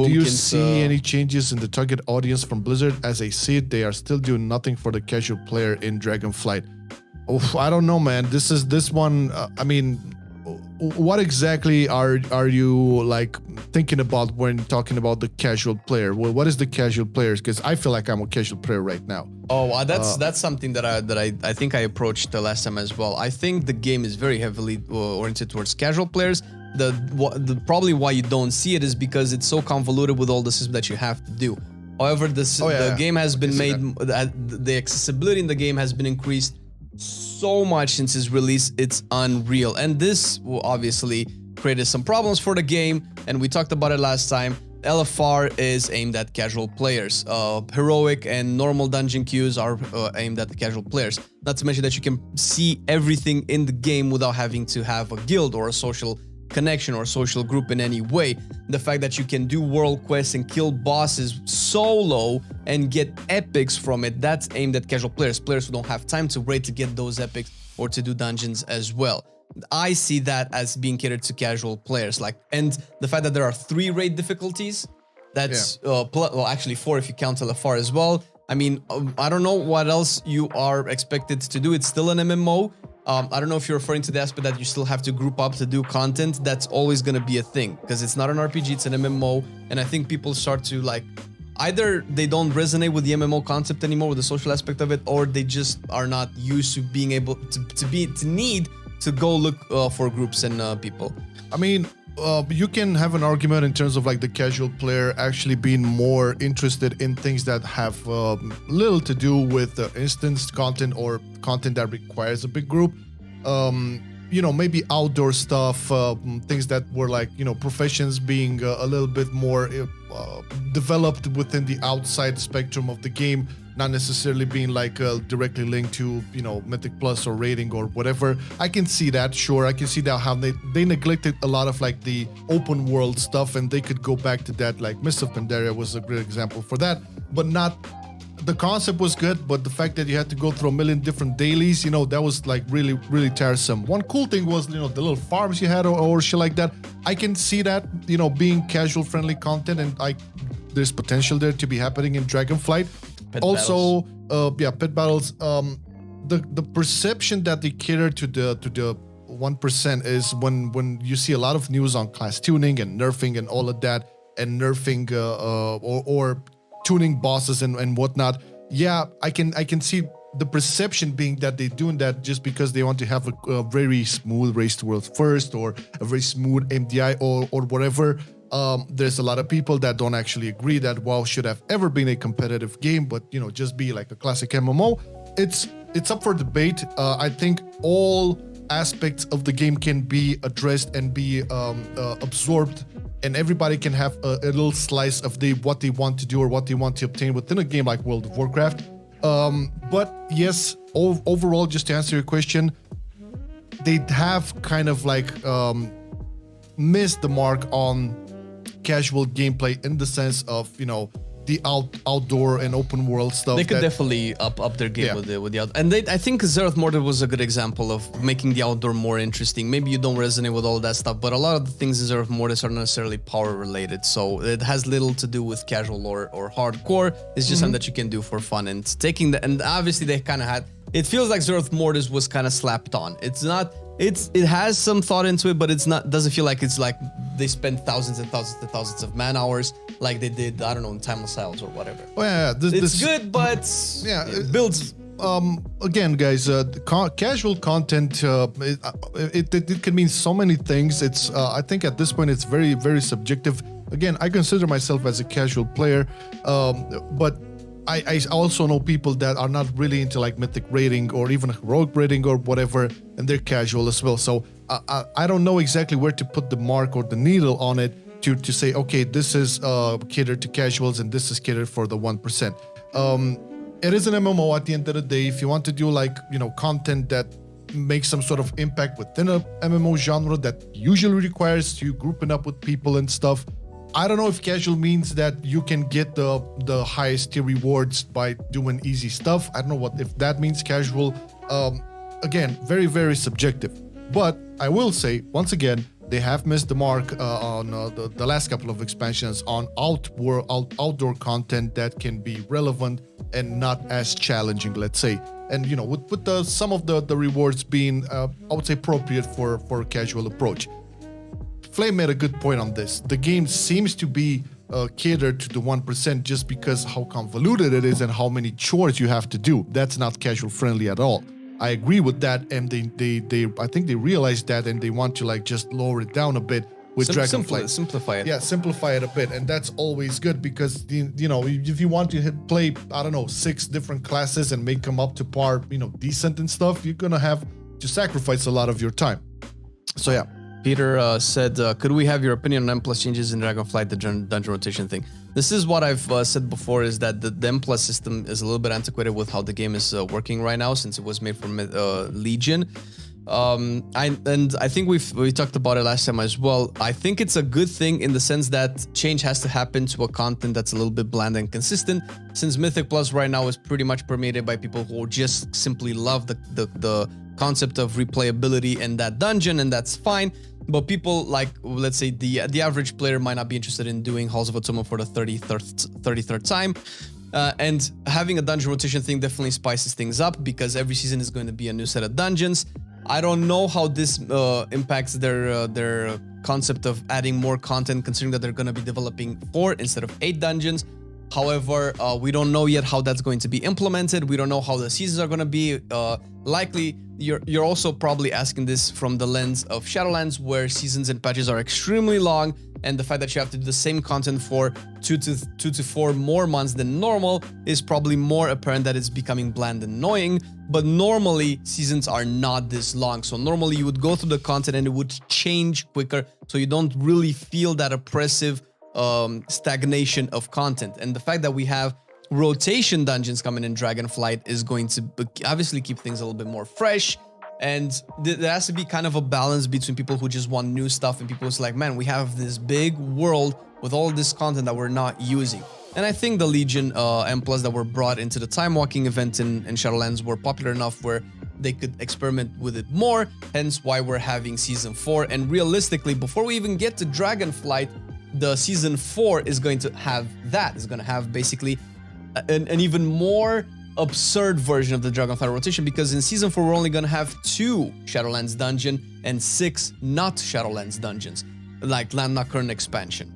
Do you Pumpkins, see any changes in the target audience from Blizzard? As I see it, they are still doing nothing for the casual player in Dragonflight. Oh, I don't know, man. This one. I mean, what exactly are you like thinking about when talking about the casual player? Well, what is the casual players? Because I feel like I'm a casual player right now. Oh, that's something that I think I approached the last time as well. I think the game is very heavily oriented towards casual players. The probably why you don't see it is because it's so convoluted with all the systems that you have to do. However, the game has been made, the accessibility in the game has been increased so much since its release. It's unreal, and this will obviously created some problems for the game, and we talked about it last time. LFR is aimed at casual players. Heroic and normal dungeon queues are aimed at the casual players. Not to mention that you can see everything in the game without having to have a guild or a social connection or social group in any way. The fact that you can do world quests and kill bosses solo and get epics from it, that's aimed at casual players who don't have time to raid to get those epics or to do dungeons as well. I see that as being catered to casual players, and the fact that there are 3 raid difficulties, that's well, actually 4 if you count LFR as well. I mean, I don't know what else you are expected to do. It's still an MMO. I don't know if you're referring to the aspect that you still have to group up to do content. That's always going to be a thing because it's not an RPG, it's an MMO. And I think people start to either they don't resonate with the MMO concept anymore, with the social aspect of it, or they just are not used to being able to need to go look for groups and people. I mean, you can have an argument in terms of the casual player actually being more interested in things that have little to do with instance content or content that requires a big group. Maybe outdoor stuff, things that were professions being a little bit more developed within the outside spectrum of the game, not necessarily being directly linked to Mythic Plus or rating or whatever. I can see that, sure. I can see that how they neglected a lot of the open world stuff, and they could go back to that. Mist of Pandaria was a great example for that, but not. The concept was good, but the fact that you had to go through a million different dailies, that was really, really tiresome. One cool thing was, the little farms you had or shit like that. I can see that, being casual friendly content, and there's potential there to be happening in Dragonflight. Pet battles. The perception that they cater to the 1% is when you see a lot of news on class tuning and nerfing and all of that, and nerfing or tuning bosses and whatnot. Yeah, I can see the perception being that they're doing that just because they want to have a very smooth race to world first, or a very smooth MDI or whatever. There's a lot of people that don't actually agree that WoW should have ever been a competitive game, but just be like a classic MMO. It's up for debate. I think all aspects of the game can be addressed and be absorbed, and everybody can have a little slice of what they want to do or what they want to obtain within a game like World of Warcraft. But yes, overall, just to answer your question, they have kind of missed the mark on casual gameplay in the sense of the outdoor and open world stuff. They could definitely up their game with the outdoor. And I think Xerath Mortar was a good example of making the outdoor more interesting. Maybe you don't resonate with all that stuff, but a lot of the things in Xerath Mortis are not necessarily power related, so it has little to do with casual or hardcore. It's just something that you can do for fun, and and obviously they kind of had. It feels like Xerath Mortis was kind of slapped on. It's not. It has some thought into it, but it's not. Doesn't feel like it's like they spent thousands and thousands and thousands of man hours like they did. I don't know, in Timeless Isles or whatever. Oh yeah, it's good, but it builds. Again, guys, casual content. It can mean so many things. It's. I think at this point it's very, very subjective. Again, I consider myself as a casual player, but I also know people that are not really into mythic rating or even heroic rating or whatever, and they're casual as well. So I don't know exactly where to put the mark or the needle on it to say, okay, this is catered to casuals and this is catered for the 1%. It is an MMO at the end of the day. If you want to do content that makes some sort of impact within a MMO genre that usually requires you grouping up with people and stuff, I don't know if casual means that you can get the highest tier rewards by doing easy stuff. I don't know if that means casual. Again, very, very subjective. But I will say, once again, They have missed the mark on the last couple of expansions on outdoor content that can be relevant and not as challenging, let's say. And with some of the rewards being, I would say, appropriate for a casual approach. Flame made a good point on this. The game seems to be catered to the 1% just because how convoluted it is and how many chores you have to do. That's not casual friendly at all. I agree with that, and they I think they realized that, and they want to like just lower it down a bit with Dragonflight. Simplify it. Yeah, simplify it a bit, and that's always good because if you want to play, I don't know, 6 different classes and make them up to par, decent and stuff, you're gonna have to sacrifice a lot of your time. So yeah. Peter said, could we have your opinion on M+ changes in Dragonflight, the dungeon rotation thing? This is what I've said before, is that the M+ system is a little bit antiquated with how the game is working right now, since it was made for Legion. I think we talked about it last time as well. I think it's a good thing in the sense that change has to happen to a content that's a little bit bland and consistent, since Mythic Plus right now is pretty much permeated by people who just simply love the concept of replayability in that dungeon, and that's fine. But people like, let's say, the average player might not be interested in doing Halls of Otuma for the 33rd time. And having a dungeon rotation thing definitely spices things up, because every season is going to be a new set of dungeons. I don't know how this impacts their concept of adding more content, considering that they're going to be developing 4 instead of 8 dungeons. However, we don't know yet how that's going to be implemented. We don't know how the seasons are going to be. Likely, you're also probably asking this from the lens of Shadowlands, where seasons and patches are extremely long, and the fact that you have to do the same content for 2 to 4 more months than normal is probably more apparent that it's becoming bland and annoying. But normally, seasons are not this long. So normally, you would go through the content and it would change quicker, so you don't really feel that oppressive stagnation of content. And the fact that we have rotation dungeons coming in Dragonflight is going to obviously keep things a little bit more fresh. And there has to be kind of a balance between people who just want new stuff and people who's like, man, we have this big world with all this content that we're not using. And I think the Legion M+ that were brought into the Time Walking event in Shadowlands were popular enough where they could experiment with it more, hence why we're having Season 4. And realistically, before we even get to Dragonflight, the Season 4 is going to have that. It's going to have basically an even more absurd version of the Dragonflight rotation, because in Season 4 we're only going to have 2 Shadowlands dungeon and 6 not Shadowlands dungeons, like Land Not Current expansion.